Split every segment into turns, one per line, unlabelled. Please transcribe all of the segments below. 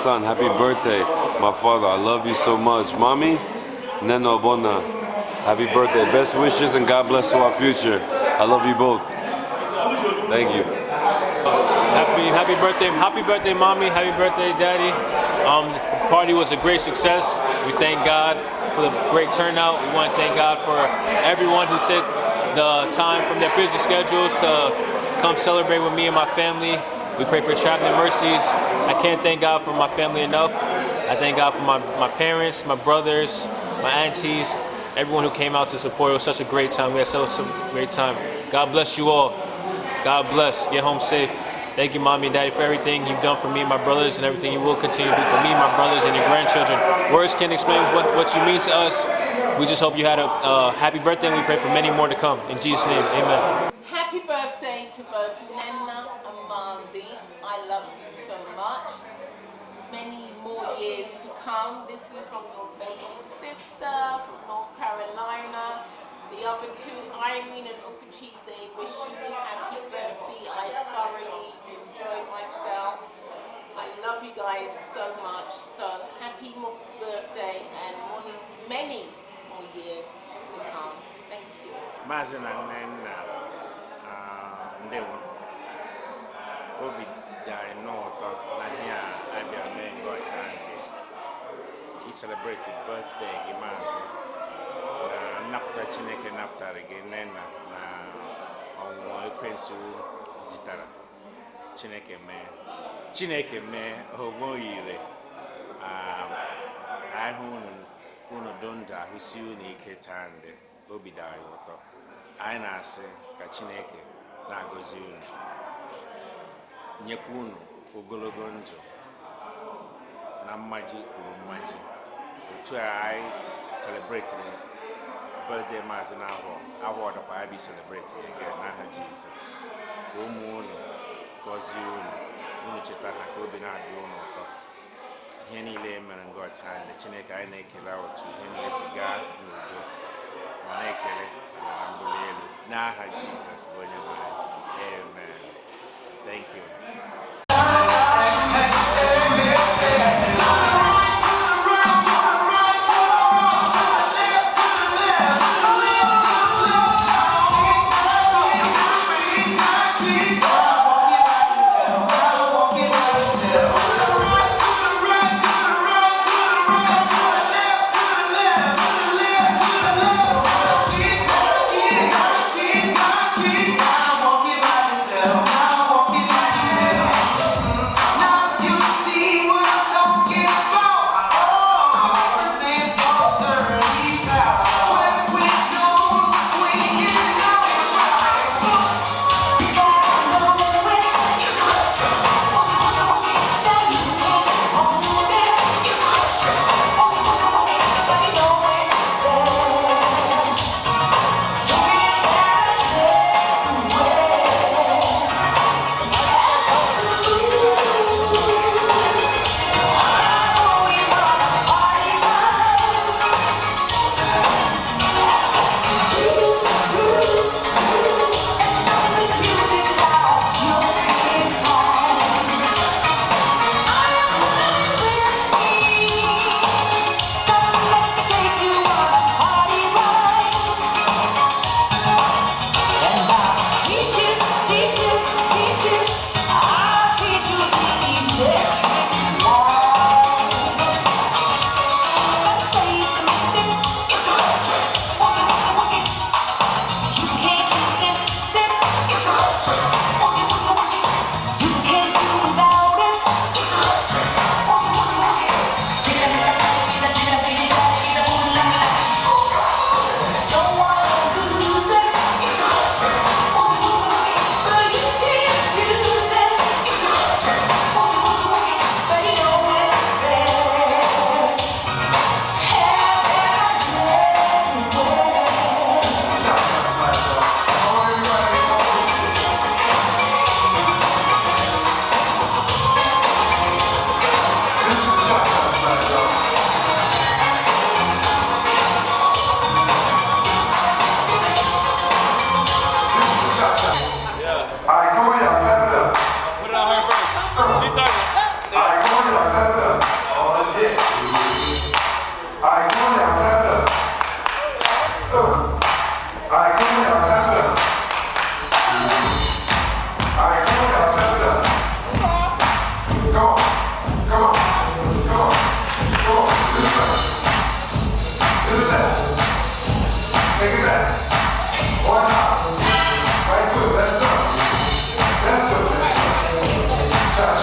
son, happy birthday. My father, I love you so much. Mommy, Neno Bona, happy birthday. Best wishes and God bless to our future. I love you both. Thank you.
Happy birthday, mommy. Happy birthday, daddy. The party was a great success. We thank God for the great turnout. We want to thank God for everyone who took the time from their busy schedules to come celebrate with me and my family. We pray for traveling mercies. I can't thank God for my family enough. I thank God for my parents, my brothers, my aunties, everyone who came out to support. It was such a great time. We had such a great time. God bless you all. God bless. Get home safe. Thank you, Mommy and Daddy, for everything you've done for me and my brothers and everything you will continue to do for me, my brothers, and your grandchildren. Words can't explain what you mean to us. We just hope you had a happy birthday, and we pray for many more to come. In Jesus' name, amen.
Happy birthday to both Nenna and Marzi. I love you so much. Many more years to come. This is from your baby sister from North Carolina. The other two, Irene and Okuchi, they wish you happy birthday. I thoroughly enjoyed myself. I love you guys so much. So happy birthday and many more years to come. Thank you.
Mazin and Nenna, Ndewo, Obi Dari North, Nahia, Abia Men got he celebrated birthday, Mazin. Napta Chineke napta again na on ekwensu zitara Chineke me omo yire I unu donda husi unu ike tande obi da yoto anyị na-asị ka Chineke na-agọzi unu nyekwa unu ogologo ndụ na mmaji kwuru mmaji otu anyị celebrate birthday Mazi Naho the I be celebrating again Naha Jesus. Umuno, Gozi Unu Cheta Hakobi na Duno to Henny Layman and God time, the Chineke I make it out to Henny Cigar, Nudo, Manekele, and Ambulelu, Naha Jesus, Amen. Thank you.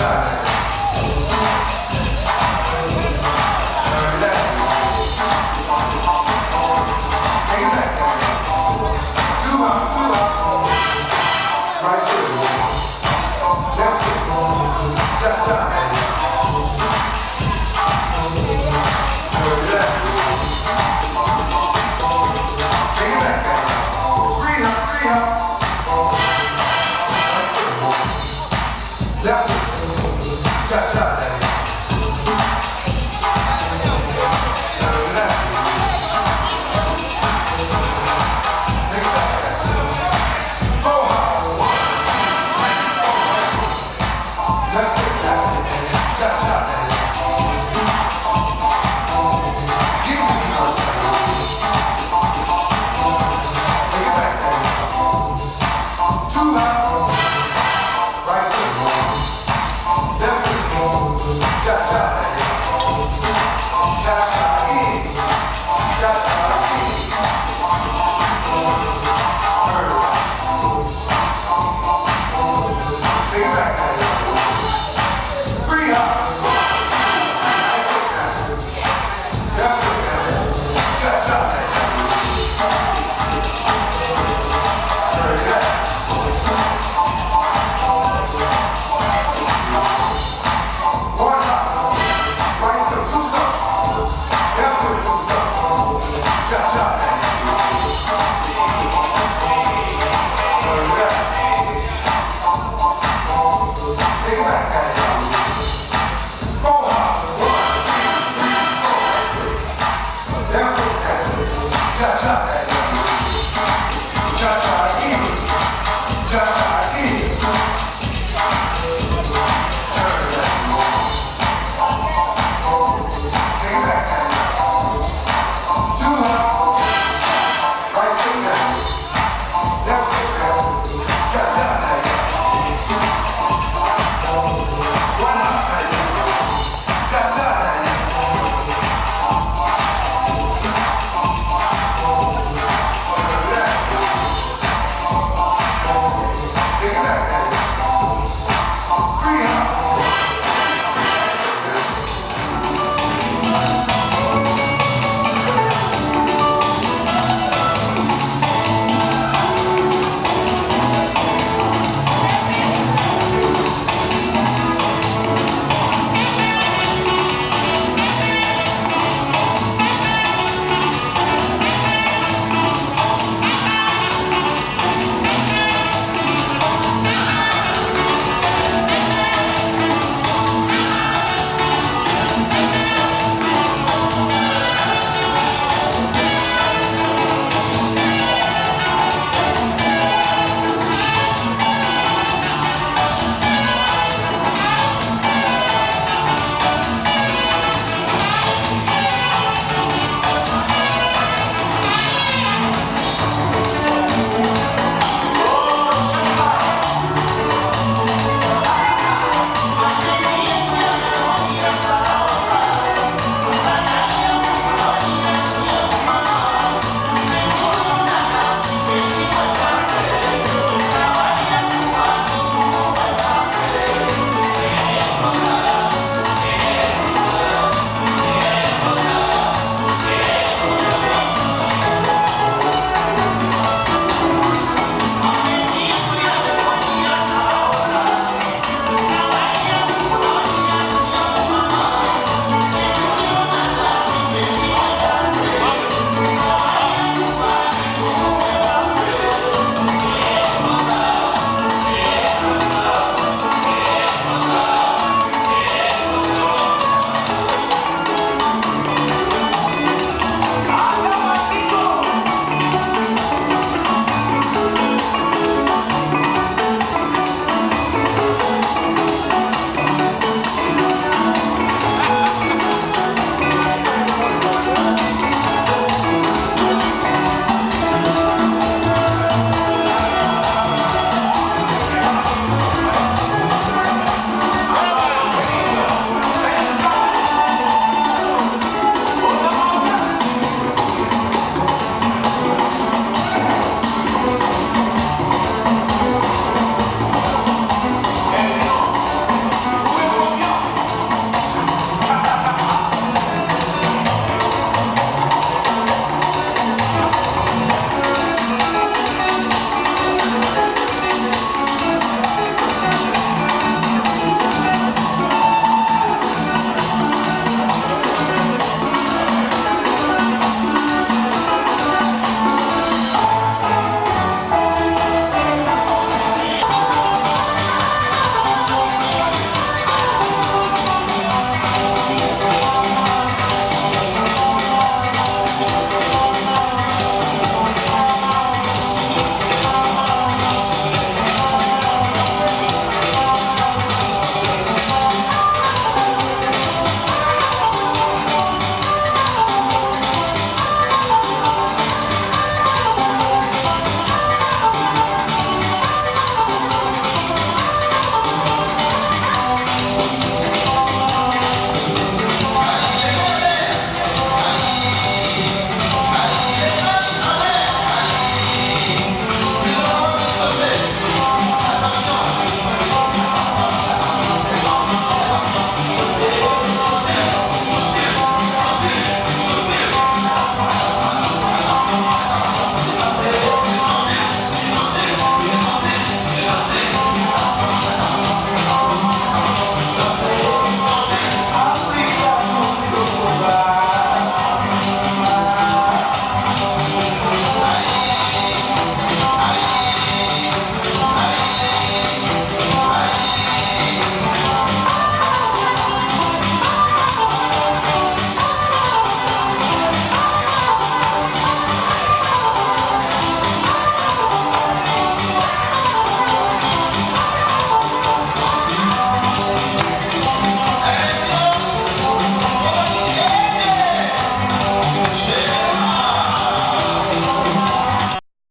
Amen.